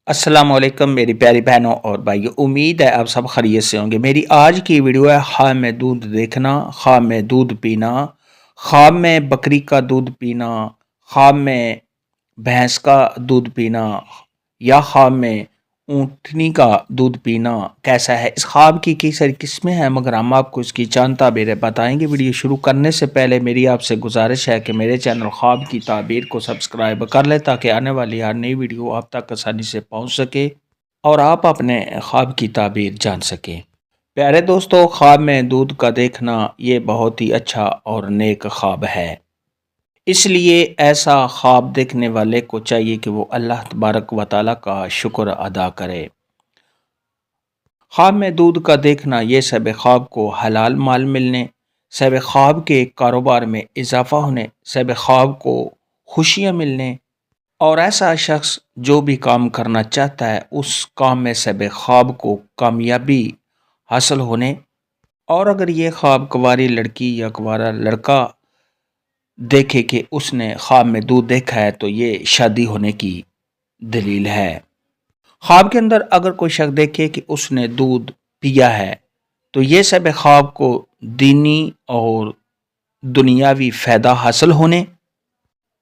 السلام علیکم میری پیاری بہنوں اور بھائیوں، امید ہے آپ سب خیریت سے ہوں گے۔ میری آج کی ویڈیو ہے خواب میں دودھ دیکھنا، خواب میں دودھ پینا، خواب میں بکری کا دودھ پینا، خواب میں بھینس کا دودھ پینا یا خواب میں اونٹنی کا دودھ پینا کیسا ہے۔ اس خواب کی کئی ساری قسمیں ہیں مگر ہم آپ کو اس کی چند تعبیریں بتائیں گے۔ ویڈیو شروع کرنے سے پہلے میری آپ سے گزارش ہے کہ میرے چینل خواب کی تعبیر کو سبسکرائب کر لیں تاکہ آنے والی ہر نئی ویڈیو آپ تک آسانی سے پہنچ سکے اور آپ اپنے خواب کی تعبیر جان سکیں۔ پیارے دوستو، خواب میں دودھ کا دیکھنا یہ بہت ہی اچھا اور نیک خواب ہے۔ اس لیے ایسا خواب دیکھنے والے کو چاہیے کہ وہ اللہ تبارک و تعالیٰ کا شکر ادا کرے۔ خواب میں دودھ کا دیکھنا یہ سب خواب کو حلال مال ملنے، سب خواب کے کاروبار میں اضافہ ہونے، سب خواب کو خوشیاں ملنے اور ایسا شخص جو بھی کام کرنا چاہتا ہے اس کام میں سب خواب کو کامیابی حاصل ہونے، اور اگر یہ خواب کنواری لڑکی یا کنوارا لڑکا دیکھے کہ اس نے خواب میں دودھ دیکھا ہے تو یہ شادی ہونے کی دلیل ہے۔ خواب کے اندر اگر کوئی شخص دیکھے کہ اس نے دودھ پیا ہے تو یہ سب خواب کو دینی اور دنیاوی فائدہ حاصل ہونے،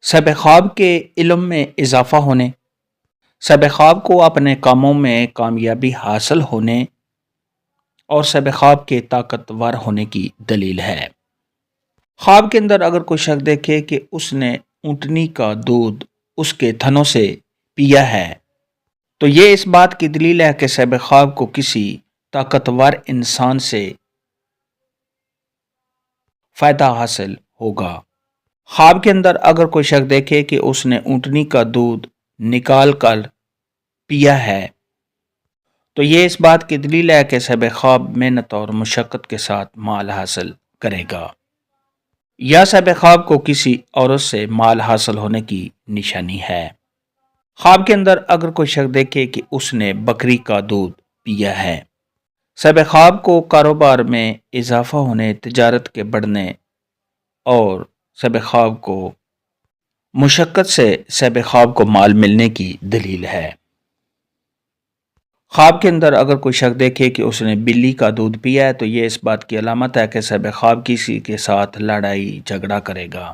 سب خواب کے علم میں اضافہ ہونے، سب خواب کو اپنے کاموں میں کامیابی حاصل ہونے اور سب خواب کے طاقتور ہونے کی دلیل ہے۔ خواب کے اندر اگر کوئی شخص دیکھے کہ اس نے اونٹنی کا دودھ اس کے تھنوں سے پیا ہے تو یہ اس بات کی دلیل ہے کہ سب خواب کو کسی طاقتور انسان سے فائدہ حاصل ہوگا۔ خواب کے اندر اگر کوئی شخص دیکھے کہ اس نے اونٹنی کا دودھ نکال کر پیا ہے تو یہ اس بات کی دلیل ہے کہ سب خواب محنت اور مشقت کے ساتھ مال حاصل کرے گا، یا سب خواب کو کسی عورت سے مال حاصل ہونے کی نشانی ہے۔ خواب کے اندر اگر کوئی شخص دیکھے کہ اس نے بکری کا دودھ پیا ہے، سب خواب کو کاروبار میں اضافہ ہونے، تجارت کے بڑھنے اور سب خواب کو مشقت سے سب خواب کو مال ملنے کی دلیل ہے۔ خواب کے اندر اگر کوئی شخص دیکھے کہ اس نے بلی کا دودھ پیا ہے تو یہ اس بات کی علامت ہے کہ سب خواب کسی کے ساتھ لڑائی جھگڑا کرے گا۔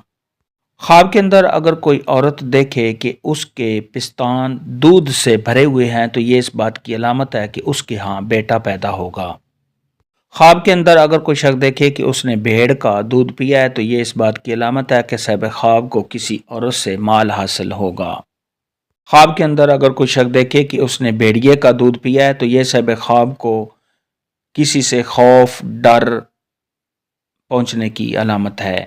خواب کے اندر اگر کوئی عورت دیکھے کہ اس کے پستان دودھ سے بھرے ہوئے ہیں تو یہ اس بات کی علامت ہے کہ اس کے ہاں بیٹا پیدا ہوگا۔ خواب کے اندر اگر کوئی شخص دیکھے کہ اس نے بھیڑ کا دودھ پیا ہے تو یہ اس بات کی علامت ہے کہ سب خواب کو کسی عورت سے مال حاصل ہوگا۔ خواب کے اندر اگر کوئی شخص دیکھے کہ اس نے بھیڑیے کا دودھ پیا ہے تو یہ سب خواب کو کسی سے خوف، ڈر پہنچنے کی علامت ہے۔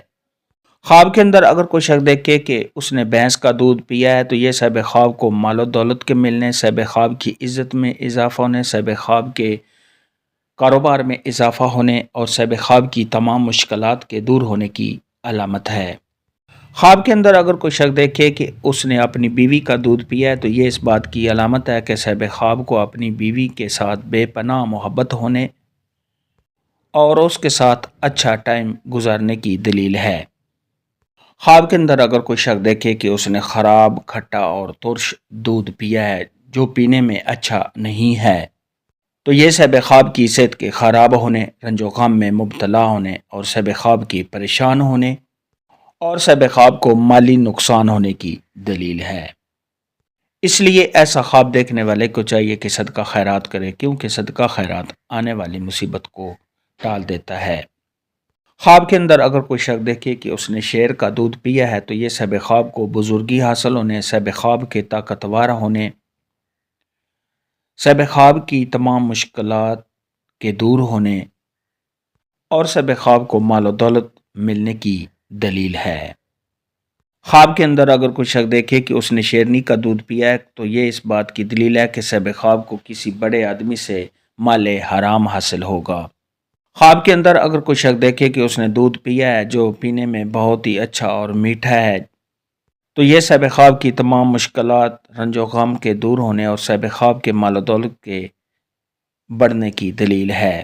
خواب کے اندر اگر کوئی شخص دیکھے کہ اس نے بھینس کا دودھ پیا ہے تو یہ سب خواب کو مال و دولت کے ملنے، سب خواب کی عزت میں اضافہ ہونے، سب خواب کے کاروبار میں اضافہ ہونے اور سب خواب کی تمام مشکلات کے دور ہونے کی علامت ہے۔ خواب کے اندر اگر کوئی شخص دیکھے کہ اس نے اپنی بیوی کا دودھ پیا ہے تو یہ اس بات کی علامت ہے کہ سب خواب کو اپنی بیوی کے ساتھ بے پناہ محبت ہونے اور اس کے ساتھ اچھا ٹائم گزارنے کی دلیل ہے۔ خواب کے اندر اگر کوئی شخص دیکھے کہ اس نے خراب، کھٹا اور ترش دودھ پیا ہے جو پینے میں اچھا نہیں ہے تو یہ سب خواب کی صحت کے خراب ہونے، رنج و غم میں مبتلا ہونے اور سب خواب کی پریشان ہونے اور سب خواب کو مالی نقصان ہونے کی دلیل ہے۔ اس لیے ایسا خواب دیکھنے والے کو چاہیے کہ صدقہ خیرات کرے، کیونکہ صدقہ خیرات آنے والی مصیبت کو ٹال دیتا ہے۔ خواب کے اندر اگر کوئی شخص دیکھے کہ اس نے شیر کا دودھ پیا ہے تو یہ سب خواب کو بزرگی حاصل ہونے، سب خواب کے طاقتور ہونے، سب خواب کی تمام مشکلات کے دور ہونے اور سب خواب کو مال و دولت ملنے کی دلیل ہے۔ خواب کے اندر اگر کوئی شخص دیکھے کہ اس نے شیرنی کا دودھ پیا ہے تو یہ اس بات کی دلیل ہے کہ سب خواب کو کسی بڑے آدمی سے مال حرام حاصل ہوگا۔ خواب کے اندر اگر کوئی شخص دیکھے کہ اس نے دودھ پیا ہے جو پینے میں بہت ہی اچھا اور میٹھا ہے تو یہ سب خواب کی تمام مشکلات، رنج و غم کے دور ہونے اور سب خواب کے مال و دولت کے بڑھنے کی دلیل ہے۔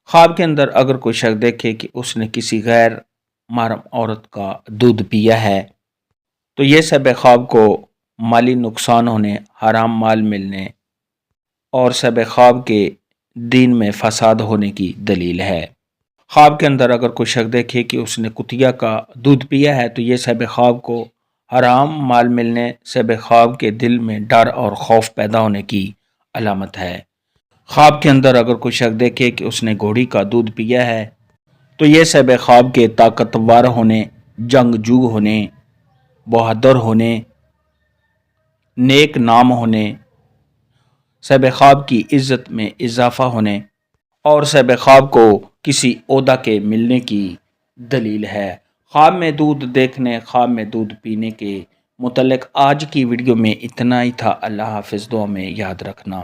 خواب کے اندر اگر کوئی شخص دیکھے کہ اس نے کسی غیر محرم عورت کا دودھ پیا ہے تو یہ سب خواب کو مالی نقصان ہونے، حرام مال ملنے اور شب خواب کے دین میں فساد ہونے کی دلیل ہے۔ خواب کے اندر اگر کوئی شخص دیکھے کہ اس نے کتیا کا دودھ پیا ہے تو یہ شب خواب کو حرام مال ملنے، شب خواب کے دل میں ڈر اور خوف پیدا ہونے کی علامت ہے۔ خواب کے اندر اگر کوئی شخص دیکھے کہ اس نے گھوڑی کا دودھ پیا ہے تو یہ شب خواب کے طاقتور ہونے، جنگجو ہونے، بہادر ہونے، نیک نام ہونے، شب خواب کی عزت میں اضافہ ہونے اور شب خواب کو کسی عہدہ کے ملنے کی دلیل ہے۔ خواب میں دودھ دیکھنے، خواب میں دودھ پینے کے متعلق آج کی ویڈیو میں اتنا ہی تھا۔ اللہ حافظ، دعا میں یاد رکھنا۔